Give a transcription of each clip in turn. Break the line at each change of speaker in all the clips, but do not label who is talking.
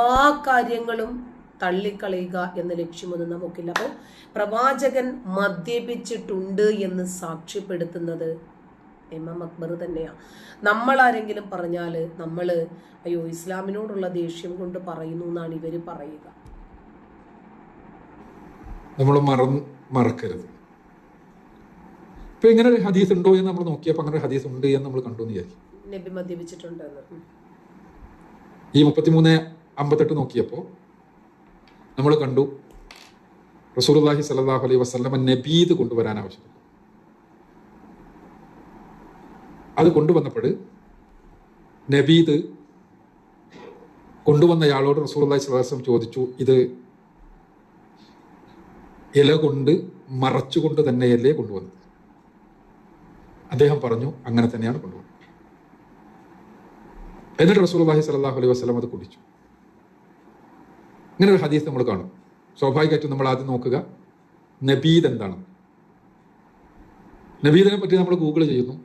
ആ കാര്യങ്ങളും തള്ളിക്കളയുക എന്ന ലക്ഷ്യമൊന്നും നമുക്കില്ല. അപ്പോൾ പ്രവാചകൻ മദ്യപിച്ചിട്ടുണ്ട് എന്ന് സാക്ഷ്യപ്പെടുത്തുന്നത് ഇമാം അക്ബർ തന്നെയാണ്. നമ്മളാരെങ്കിലും പറഞ്ഞാൽ നമ്മൾ അയ്യോ ഇസ്ലാമിനോടുള്ള ദേഷ്യം കൊണ്ട് പറയുന്നു എന്നാണ് ഇവര് പറയുക.
നമ്മൾ മറക്കരുത്. ഇപ്പൊ ഇങ്ങനെ ഒരു ഹദീസ് ഉണ്ടോ എന്ന് നമ്മൾ നോക്കിയപ്പോൾ അങ്ങനെ ഒരു ഹദീസ് ഉണ്ട് എന്ന് നമ്മൾ കണ്ടു എന്ന് വിചാരിക്കും.
നബി മദ്യപിച്ചിട്ടുണ്ടെന്ന്
ഈ 33:58 നോക്കിയപ്പോൾ നമ്മൾ കണ്ടു റസൂലുള്ളാഹി സ്വല്ലല്ലാഹു അലൈഹി വസല്ലം നബീദ് കൊണ്ടുവരാൻ ആവശ്യപ്പെട്ടു. അത് കൊണ്ടുവന്നപ്പോൾ നബീദ് കൊണ്ടുവന്നയാളോട് റസൂലുള്ളാഹി സ്വല്ലല്ലാഹു അലൈഹി വസല്ലം ചോദിച്ചു, ഇത് ഇല കൊണ്ട് മറച്ചുകൊണ്ട് തന്നെയല്ലേ കൊണ്ടുവന്നത്? അദ്ദേഹം പറഞ്ഞു അങ്ങനെ തന്നെയാണ് കൊണ്ടുവന്നത്. എന്നിട്ട് റസൂലുള്ളാഹി സ്വല്ലല്ലാഹു അലൈഹി വസല്ലം അത് കുടിച്ചു. ഇങ്ങനെ ഒരു ഹദീസ് നമ്മൾ കാണും. സ്വാഭാവികമായിട്ടും നമ്മൾ ആദ്യം നോക്കുക നബീദ് എന്താണ്. നബീദിനെ പറ്റി നമ്മൾ ഗൂഗിൾ ചെയ്യുന്നു.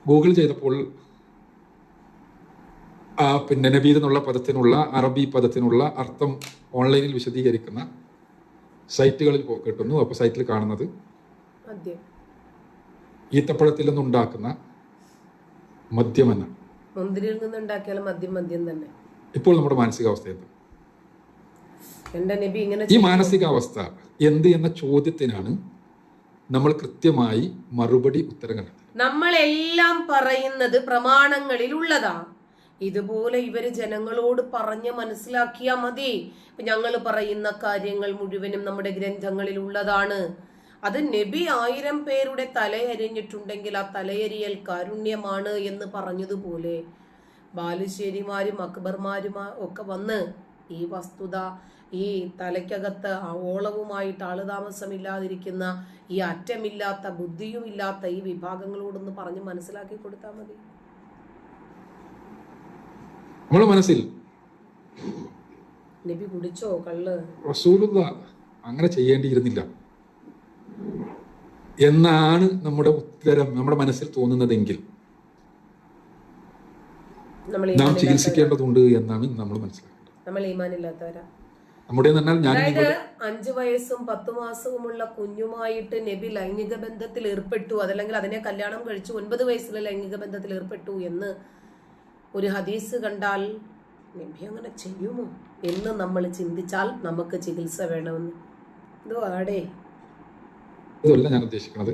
ഗൂഗിൾ ചെയ്തപ്പോൾ പിന്നെ നബീദ് എന്നുള്ള പദത്തിനുള്ള അറബി പദത്തിനുള്ള അർത്ഥം ഓൺലൈനിൽ വിശദീകരിക്കുന്ന സൈറ്റുകളിൽ കിട്ടുന്നു. അപ്പോൾ സൈറ്റിൽ കാണുന്നത് ഈത്തപ്പഴത്തിൽ നിന്നുണ്ടാക്കുന്ന മദ്യം എന്നാണ്.
മുന്തിരിയിൽ നിന്നുണ്ടാക്കിയാലും മദ്യം തന്നെ.
ഇപ്പോൾ നമ്മുടെ മാനസികാവസ്ഥ എന്ത്? ഈ മാനസികാവസ്ഥ എന്ത് എന്ന ചോദ്യത്തിനാണ് നമ്മൾ കൃത്യമായി മറുപടി ഉത്തരം കണ്ടത്.
നമ്മളെല്ലാം പറയുന്നത് പ്രമാണങ്ങളിൽ ഉള്ളതാ. ഇതുപോലെ ഇവര് ജനങ്ങളോട് പറഞ്ഞ് മനസ്സിലാക്കിയാ മതി. ഞങ്ങൾ പറയുന്ന കാര്യങ്ങൾ മുഴുവനും നമ്മുടെ ഗ്രന്ഥങ്ങളിൽ ഉള്ളതാണ്. അത് നബി 1000 പേരുടെ തലയരിഞ്ഞിട്ടുണ്ടെങ്കിൽ ആ തലയരിയൽ കാരുണ്യമാണ് എന്ന് പറഞ്ഞതുപോലെ ബാലുശ്ശേരിമാരും അക്ബർമാരും ഒക്കെ വന്ന് ഈ വസ്തുത, ഈ തലയ്ക്കകത്ത് ഓളവുമായിട്ട് ആളുതാമസമില്ലാതിരിക്കുന്ന ഈ അറ്റമില്ലാത്ത ബുദ്ധിയുമില്ലാത്ത ഈ വിഭാഗങ്ങളോടൊന്ന് പറഞ്ഞ് മനസ്സിലാക്കി കൊടുത്താൽ മതി.
നമ്മുടെ മനസ്സിൽ
നബി കുടിച്ചോ കള്ള്,
റസൂലുള്ളാഹി അങ്ങനെ ചെയ്യേണ്ടിയിരുന്നില്ല എന്നാണ് നമ്മുടെ ഉത്തരം നമ്മുടെ മനസ്സിൽ തോന്നുന്നതെങ്കിൽ നാം ചികിത്സിക്കേണ്ടതുണ്ട് എന്നാണ് നമ്മൾ മനസ്സിലാക്കേണ്ടത്.
നമ്മൾ ഈമാനില്ലാത്തവരാ.
നമ്മുടെ
5 വയസ്സും 10 മാസവുമുള്ള കുഞ്ഞുമായിട്ട് നബി ലൈംഗിക ബന്ധത്തിൽ ഏർപ്പെട്ടു, അതല്ലെങ്കിൽ അതിനെ കല്യാണം കഴിച്ചു 9 വയസ്സിലെ ലൈംഗിക ബന്ധത്തിൽ ഏർപ്പെട്ടു എന്ന് ഒരു ഹദീസ് കണ്ടാൽ നബി അങ്ങനെ ചെയ്യുമോ എന്ന് നമ്മൾ ചിന്തിച്ചാൽ നമുക്ക് ചികിത്സ വേണമെന്ന്.
ഇതല്ല ഞാൻ ഉദ്ദേശിക്കുന്നത്.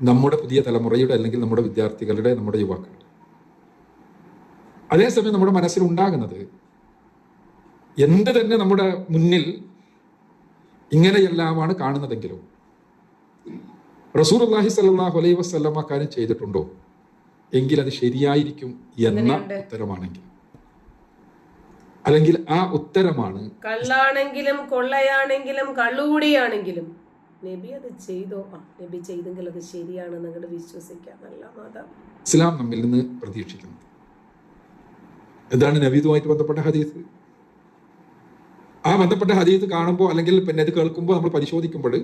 നമ്മുടെ പുതിയ തലമുറയുടെ അല്ലെങ്കിൽ നമ്മുടെ വിദ്യാർത്ഥികളുടെ, നമ്മുടെ യുവാക്കളുടെ, അതേസമയം നമ്മുടെ മനസ്സിൽ ഉണ്ടാകുന്നത് എന്ത് തന്നെ നമ്മുടെ മുന്നിൽ ഇങ്ങനെയെല്ലാമാണ് കാണുന്നതെങ്കിലും റസൂലുള്ളാഹി സ്വല്ലല്ലാഹു അലൈഹി വസല്ലം കാര്യം ചെയ്തിട്ടുണ്ടോ എങ്കിൽ അത് ശരിയായിരിക്കും എന്ന ഉത്തരമാണെങ്കിൽ, അല്ലെങ്കിൽ ആ ഉത്തരമാണ്
കള്ളാണെങ്കിലും കൊള്ളയാണെങ്കിലും കള്ളുകൂടിയാണെങ്കിലും നബി അത് ചെയ്തോ, നബി ചെയ്തെങ്കിൽ അത് ശരിയാണെന്ന് അങ്ങോട്ട് വിശ്വസിക്കാം. നല്ല മതം
ഇസ്ലാം നമ്മിൽ നിന്ന് പ്രതീക്ഷിക്കുന്നത്. എന്താണ് നബിയുമായിട്ട് ബന്ധപ്പെട്ട ഹദീസ്? ആ ബന്ധപ്പെട്ട ഹദീസ് കാണുമ്പോൾ അല്ലെങ്കിൽ പിന്നെ ഇത് കേൾക്കുമ്പോൾ നമ്മൾ പരിശോധിക്കുമ്പോൾ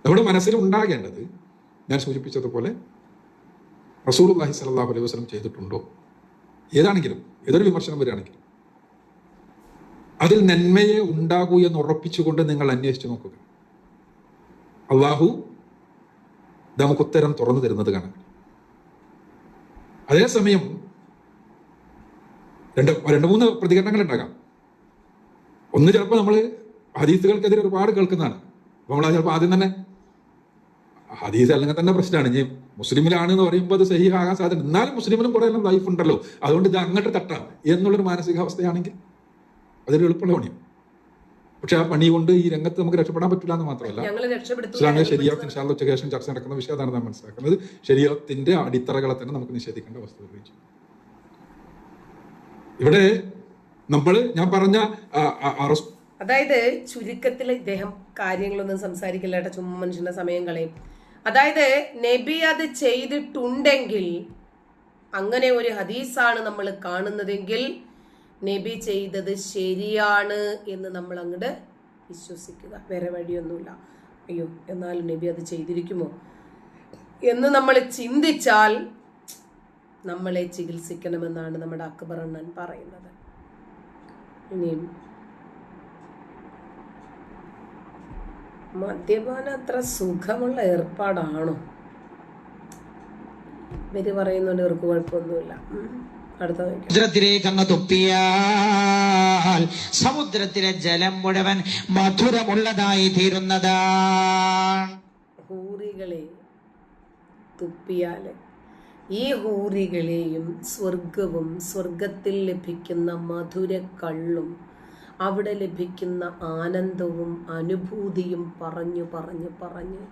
നമ്മുടെ മനസ്സിൽ ഉണ്ടാകേണ്ടത് ഞാൻ സൂചിപ്പിച്ചതുപോലെ റസൂലുള്ളാഹി സ്വല്ലല്ലാഹു അലൈഹി വസല്ലം ചെയ്തിട്ടുണ്ടോ, ഏതാണെങ്കിലും ഏതൊരു വിമർശനം വരികയാണെങ്കിലും അതിൽ നന്മയെ ഉണ്ടാകൂ എന്ന് ഉറപ്പിച്ചുകൊണ്ട് നിങ്ങൾ അന്വേഷിച്ച് നോക്കുക. അള്ളാഹു നമുക്ക് ഉത്തരം തുറന്നു തരുന്നത് കാണാൻ. അതേസമയം 2-3 പ്രതികരണങ്ങൾ ഉണ്ടാകാം. ഒന്ന്, ചിലപ്പോൾ നമ്മൾ ഹദീസുകൾക്കെതിരെ ഒരുപാട് കേൾക്കുന്നതാണ്. അപ്പോൾ നമ്മൾ ചിലപ്പോൾ ആദ്യം തന്നെ ഹദീസ് അല്ലെങ്കിൽ തന്നെ പ്രശ്നമാണ്. ഇനി മുസ്ലിമിലാണ് എന്ന് പറയുമ്പോൾ അത് സഹീഹാകാൻ സാധ്യത, എന്നാലും മുസ്ലിമിലും കുറെ എല്ലാം ലൈഫ് ഉണ്ടല്ലോ, അതുകൊണ്ട് ഇത് അങ്ങോട്ട് തട്ടാം എന്നുള്ളൊരു മാനസികാവസ്ഥയാണെങ്കിൽ അതൊരു എളുപ്പമുള്ള പണിയും. പക്ഷെ ആ പണി കൊണ്ട് ഈ രംഗത്ത് നമുക്ക് രക്ഷപ്പെടാൻ പറ്റില്ല എന്ന് മാത്രമല്ല, ഇസ്ലാമിക ശരീഅത്ത് ഇൻഷാല്ലാഹ് ഉച്ചയ്ക്ക് ശേഷം ചർച്ച നടക്കുന്ന വിഷയം അതാണ് നാം മനസ്സിലാക്കുന്നത്. ശരീഅത്തിന്റെ അടിത്തറകളെ തന്നെ നമുക്ക് നിഷേധിക്കേണ്ട അവസ്ഥ വരികയും. ഇവിടെ ഞാൻ പറഞ്ഞ
അതായത് ചുരുക്കത്തിൽ ഇദ്ദേഹം കാര്യങ്ങളൊന്നും സംസാരിക്കില്ല കേട്ടോ, ചുമ്മാ മനുഷ്യന്റെ സമയം കളയും. അതായത് നബി അത് ചെയ്തിട്ടുണ്ടെങ്കിൽ, അങ്ങനെ ഒരു ഹദീസാണ് നമ്മൾ കാണുന്നതെങ്കിൽ നബി ചെയ്തത് ശരിയാണ് എന്ന് നമ്മൾ അങ്ങോട്ട് വിശ്വസിക്കുക. വേറെ വഴിയൊന്നുമില്ല. അയ്യോ എന്നാലും നബി അത് ചെയ്തിരിക്കുമോ എന്ന് നമ്മൾ ചിന്തിച്ചാൽ നമ്മളെ ചികിത്സിക്കണമെന്നാണ് നമ്മുടെ അക്ബർ അണ്ണൻ പറയുന്നത്. ഇനിയും മദ്യപാനം അത്ര സുഖമുള്ള ഏർപ്പാടാണോ? ഇവര് പറയുന്നുണ്ട് ഇവർക്ക് കുഴപ്പമൊന്നുമില്ല. അടുത്ത
സമുദ്രത്തിലേക്ക് അങ്ങ് തുപ്പിയാൽ സമുദ്രത്തിലെ ജലം മുഴുവൻ മധുരമുള്ളതായി തീരുന്നതാണ്.
ഹൂറികളെ തുപ്പിയാല് ഈ ഹൂറികളെയും സ്വർഗവും സ്വർഗത്തിൽ ലഭിക്കുന്ന മധുര കള്ളും അവിടെ ലഭിക്കുന്ന ആനന്ദവും അനുഭൂതിയും പറഞ്ഞു പറഞ്ഞു പറഞ്ഞ്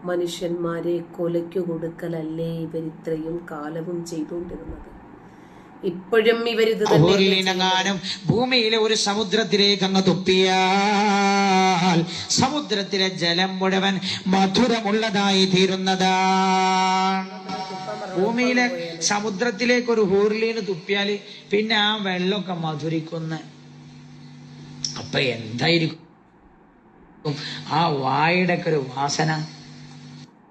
മനുഷ്യന്മാരെ കൊലയ്ക്കു കൊടുക്കലല്ലേ ഇവരിത്രയും കാലവും ചെയ്തുകൊണ്ടിരുന്നത്. ഇപ്പോഴും ഇവരിത്
ും ഭൂമിയിലെ ഒരു സമുദ്രത്തിലേക്ക് അങ്ങ് തുപ്പിയാൽ സമുദ്രത്തിലെ ജലം മുഴുവൻ മധുരമുള്ളതായി തീരുന്നതാണ്. ഭൂമിയിലെ സമുദ്രത്തിലേക്ക് ഒരു ഹൂർലീന് തുപ്പിയാല് പിന്നെ ആ വെള്ളമൊക്കെ മധുരിക്കുന്ന. അപ്പൊ എന്തായിരിക്കും ആ വായുടെ ഒക്കെ ഒരു വാസന.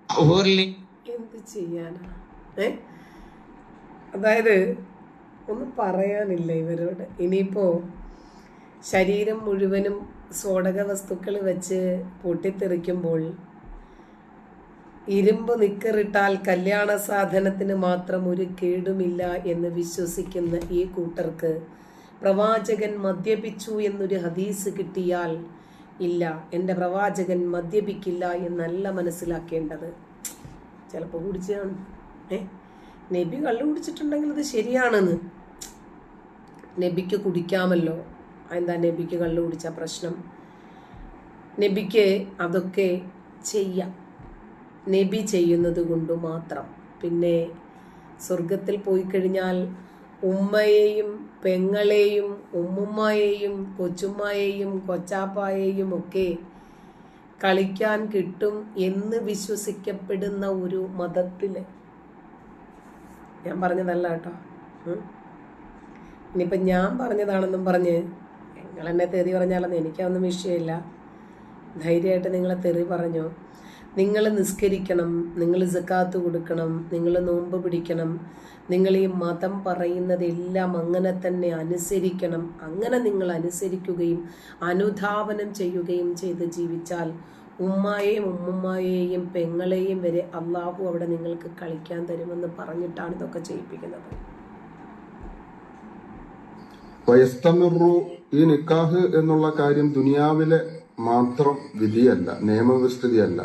ഹൂർലി
എന്ത് ചെയ്യാനാ? അതായത് ഒന്നും പറയാനില്ല ഇവരോട്. ഇനിയിപ്പോ ശരീരം മുഴുവനും സ്ഫോടക വസ്തുക്കൾ വെച്ച് പൊട്ടിത്തെറിക്കുമ്പോൾ ഇരുമ്പ് നിക്കറിട്ടാൽ കല്യാണ സാധനത്തിന് മാത്രം ഒരു കേടുമില്ല എന്ന് വിശ്വസിക്കുന്ന ഈ കൂട്ടർക്ക് പ്രവാചകൻ മദ്യപിച്ചു എന്നൊരു ഹദീസ് കിട്ടിയാൽ ഇല്ല, എൻ്റെ പ്രവാചകൻ മദ്യപിക്കില്ല എന്നല്ല മനസ്സിലാക്കേണ്ടത്. ചിലപ്പോൾ കുടിച്ചാണ് നബി കള്ളു കുടിച്ചിട്ടുണ്ടെങ്കിൽ അത് ശരിയാണെന്ന്. നബിക്ക് കുടിക്കാമല്ലോ, എന്താ നബിക്ക് കള്ളു കുടിച്ച പ്രശ്നം? നബിക്ക് അതൊക്കെ ചെയ്യാം, നബി ചെയ്യുന്നത് കൊണ്ട് മാത്രം. പിന്നെ സ്വർഗത്തിൽ പോയി കഴിഞ്ഞാൽ ഉമ്മയെയും പെങ്ങളെയും ഉമ്മുമ്മയെയും കൊച്ചുമ്മയെയും കൊച്ചാപ്പായെയും ഒക്കെ കളിക്കാൻ കിട്ടും എന്ന് വിശ്വസിക്കപ്പെടുന്ന ഒരു മതത്തില്, ഞാൻ പറഞ്ഞതല്ല കേട്ടോ, ഇനിയിപ്പം ഞാൻ പറഞ്ഞതാണെന്നും പറഞ്ഞ് നിങ്ങൾ എന്നെ തെറി പറഞ്ഞാലൊന്നും എനിക്കതൊന്നും വിഷയമില്ല. ധൈര്യമായിട്ട് നിങ്ങളെ തെറി പറഞ്ഞു. നിങ്ങൾ നിസ്കരിക്കണം, നിങ്ങൾ സക്കാത്ത് കൊടുക്കണം, നിങ്ങൾ നോമ്പ് പിടിക്കണം, നിങ്ങൾ ഈ മതം പറയുന്നതെല്ലാം അങ്ങനെ തന്നെ അനുസരിക്കണം. അങ്ങനെ നിങ്ങൾ അനുസരിക്കുകയും അനുധാവനം ചെയ്യുകയും ചെയ്ത് ജീവിച്ചാൽ ഉമ്മായെയും ഉമ്മുമ്മായെയും പെങ്ങളെയും വരെ അള്ളാഹു അവിടെ നിങ്ങൾക്ക് കളിക്കാൻ തരുമെന്ന് പറഞ്ഞിട്ടാണ് ഇതൊക്കെ ചെയ്യിപ്പിക്കുന്നത്.
വയസ്തമിറു, ഈ നിക്കാഹ് എന്നുള്ള കാര്യം ദുനിയാവിലെ മാത്രം വിധിയല്ല, നിയമവിസ്ഥിതിയല്ല,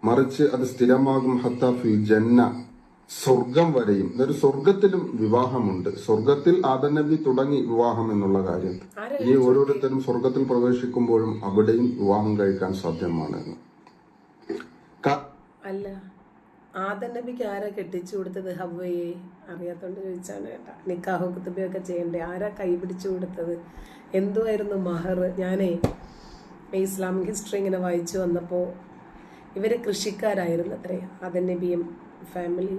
മറിച്ച് അത് സ്ഥിരമാകും ഹത്താ ഫിൽ ജന്ന, സ്വർഗം വരെയും. ഇതൊരു സ്വർഗത്തിലും വിവാഹമുണ്ട്. സ്വർഗത്തിൽ ആദം നബി തുടങ്ങി വിവാഹം എന്നുള്ള കാര്യം. ഇനി ഓരോരുത്തരും സ്വർഗത്തിൽ പ്രവേശിക്കുമ്പോഴും അവിടെയും വിവാഹം കഴിക്കാൻ സാധ്യമാണ്.
അല്ല, ആദം നബിക്ക് ആരാ കെട്ടിച്ചു കൊടുത്തത്? ഹവ്വയെ. അറിയാത്തോണ്ട് ചോദിച്ചാണ് കേട്ടാ. നിക്കാഹ് കുത്തുബയൊക്കെ ചെയ്യണ്ടേ? ആരാ കൈ പിടിച്ചു കൊടുത്തത്? എന്തുമായിരുന്നു മഹർ? ഞാനേ ഇസ്ലാമിക് ഹിസ്റ്ററി ഇങ്ങനെ വായിച്ചു വന്നപ്പോൾ ഇവർ കൃഷിക്കാരായിരുന്നു അത്രേ, ആദം നബിയും ഫാമിലി.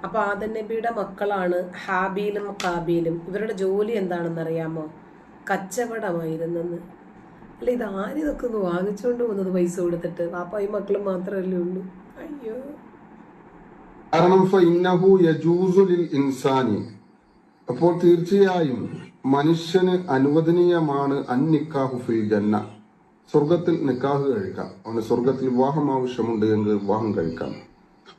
അപ്പോൾ ആദം നബിയുടെ മക്കളാണ് ഹാബീലും കാബീലും. ഇവരുടെ ജോലി എന്താണെന്ന് അറിയാമോ? കച്ചവടമായിരുന്നെന്ന്. അല്ല, ഇത് ആരിതൊക്കെ ഒന്ന് വാങ്ങിച്ചുകൊണ്ട് പോകുന്നത് പൈസ കൊടുത്തിട്ട്? പാപ്പായും മക്കളും മാത്രമല്ലേ ഉള്ളൂ. അയ്യോ.
കാരണം ഇൻസാനി, അപ്പോൾ തീർച്ചയായും മനുഷ്യന് അനുവദനീയമാണ് അന്നിക്കാഹു ഫിൽ ജന്ന, സ്വർഗത്തിൽ നിക്കാഹ് കഴിക്കാം. അവന് സ്വർഗത്തിൽ വിവാഹം ആവശ്യമുണ്ട് എങ്കിൽ വിവാഹം കഴിക്കാം.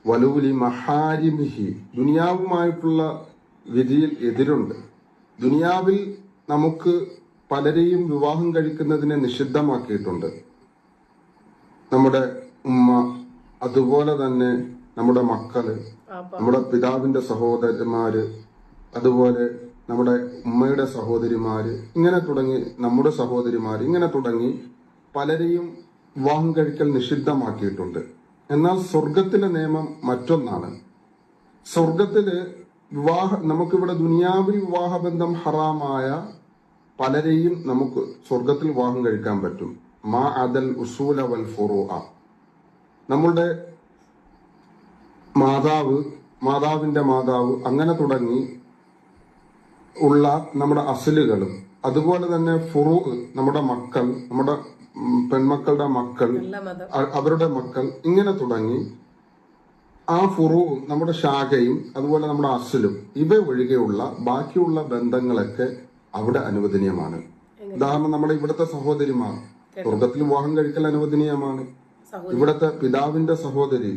വലൂലി മഹാരിമിഹി, ദുനിയാവുമായിട്ടുള്ള വിധിയിൽ എതിരുണ്ട്. ദുനിയാവിൽ നമുക്ക് പലരെയും വിവാഹം കഴിക്കുന്നതിനെ നിഷിദ്ധമാക്കിയിട്ടുണ്ട്. നമ്മുടെ ഉമ്മ, അതുപോലെ തന്നെ നമ്മുടെ മക്കള്, നമ്മുടെ പിതാവിന്റെ സഹോദരന്മാര്, അതുപോലെ നമ്മുടെ ഉമ്മയുടെ സഹോദരിമാര്, ഇങ്ങനെ തുടങ്ങി നമ്മുടെ സഹോദരിമാര്, ഇങ്ങനെ തുടങ്ങി പലരെയും വിവാഹം കഴിക്കൽ നിഷിദ്ധമാക്കിയിട്ടുണ്ട്. എന്നാൽ സ്വർഗത്തിലെ നിയമം മറ്റൊന്നാണ്. സ്വർഗത്തില് നമുക്കിവിടെ ദുനിയാവിൽ വിവാഹബന്ധം ഹറാമായ പലരെയും നമുക്ക് സ്വർഗത്തിൽ വിവാഹം കഴിക്കാൻ പറ്റും. മാ അദൽ ഉസൂല വൽ ഫുറൂഅ, നമ്മളുടെ മാതാവിന്റെ മാതാവ്, അങ്ങനെ തുടങ്ങി ഉള്ള നമ്മുടെ അസലുകളും, അതുപോലെ തന്നെ ഫുറൂ, നമ്മുടെ മക്കൾ, നമ്മുടെ പെൺമക്കളുടെ മക്കൾ, അവരുടെ മക്കൾ, ഇങ്ങനെ തുടങ്ങി ആ ഫുറുവും നമ്മുടെ ശാഖയും അതുപോലെ നമ്മുടെ അസലും ഇവ ഒഴികെയുള്ള ബാക്കിയുള്ള ബന്ധങ്ങളൊക്കെ അവിടെ അനുവദനീയമാണ്. ഉദാഹരണം, നമ്മുടെ ഇവിടുത്തെ സഹോദരിമാർ സ്വർഗത്തിൽ വിവാഹം കഴിക്കൽ അനുവദനീയമാണ്. ഇവിടുത്തെ പിതാവിന്റെ സഹോദരി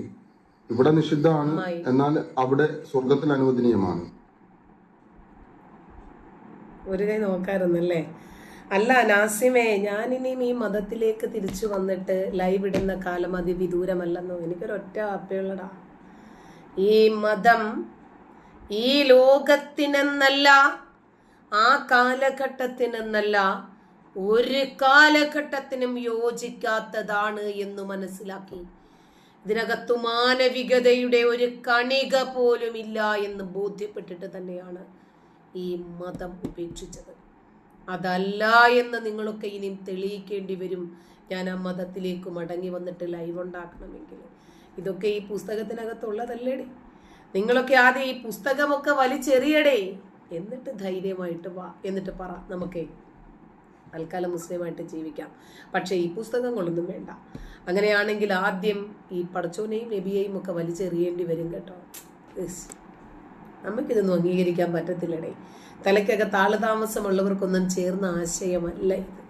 ഇവിടെ നിഷിദ്ധമാണ്, എന്നാൽ അവിടെ സ്വർഗത്തിൽ അനുവദനീയമാണ്.
ഒരു കൈ നോക്കാറുന്നല്ലേ. അല്ല നാസിമേ, ഞാനിനിയും ഈ മതത്തിലേക്ക് തിരിച്ചു വന്നിട്ട് ലൈവ് ഇടുന്ന കാലം അതിവിദൂരമല്ലെന്നോ. എനിക്കൊരൊറ്റ അപ്പയുള്ളടാ, ഈ മതം ഈ ലോകത്തിനെന്നല്ല, ആ കാലഘട്ടത്തിനെന്നല്ല, ഒരു കാലഘട്ടത്തിനും യോജിക്കാത്തതാണ് എന്ന് മനസ്സിലാക്കി ഇതിനകത്തു മാനവികതയുടെ ഒരു കണിക പോലും ഇല്ല എന്ന് ബോധ്യപ്പെട്ടിട്ട് തന്നെയാണ് ഈ മതം ഉപേക്ഷിച്ചത്. അതല്ല എന്ന് നിങ്ങളൊക്കെ ഇനിയും തെളിയിക്കേണ്ടി വരും. ഞാൻ ആ മതത്തിലേക്ക് മടങ്ങി വന്നിട്ട് ലൈവ് ഉണ്ടാക്കണമെങ്കിൽ. ഇതൊക്കെ ഈ പുസ്തകത്തിനകത്തുള്ളതല്ലേടേ. നിങ്ങളൊക്കെ ആദ്യം ഈ പുസ്തകമൊക്കെ വലിച്ചെറിയടേ, എന്നിട്ട് ധൈര്യമായിട്ട് വാ, എന്നിട്ട് പറ നമുക്കേ തൽക്കാലം മുസ്ലിമായിട്ട് ജീവിക്കാം, പക്ഷേ ഈ പുസ്തകങ്ങളൊന്നും വേണ്ട. അങ്ങനെയാണെങ്കിൽ ആദ്യം ഈ പടച്ചോനെയും നബിയെയും ഒക്കെ വലിച്ചെറിയേണ്ടി വരും കേട്ടോ. നമുക്കിതൊന്നും അംഗീകരിക്കാൻ പറ്റത്തില്ലടേ. തലയ്ക്കകത്ത് ആളുതാമസമുള്ളവർക്കൊന്നും ചേർന്ന ആശയമല്ല ഇത്.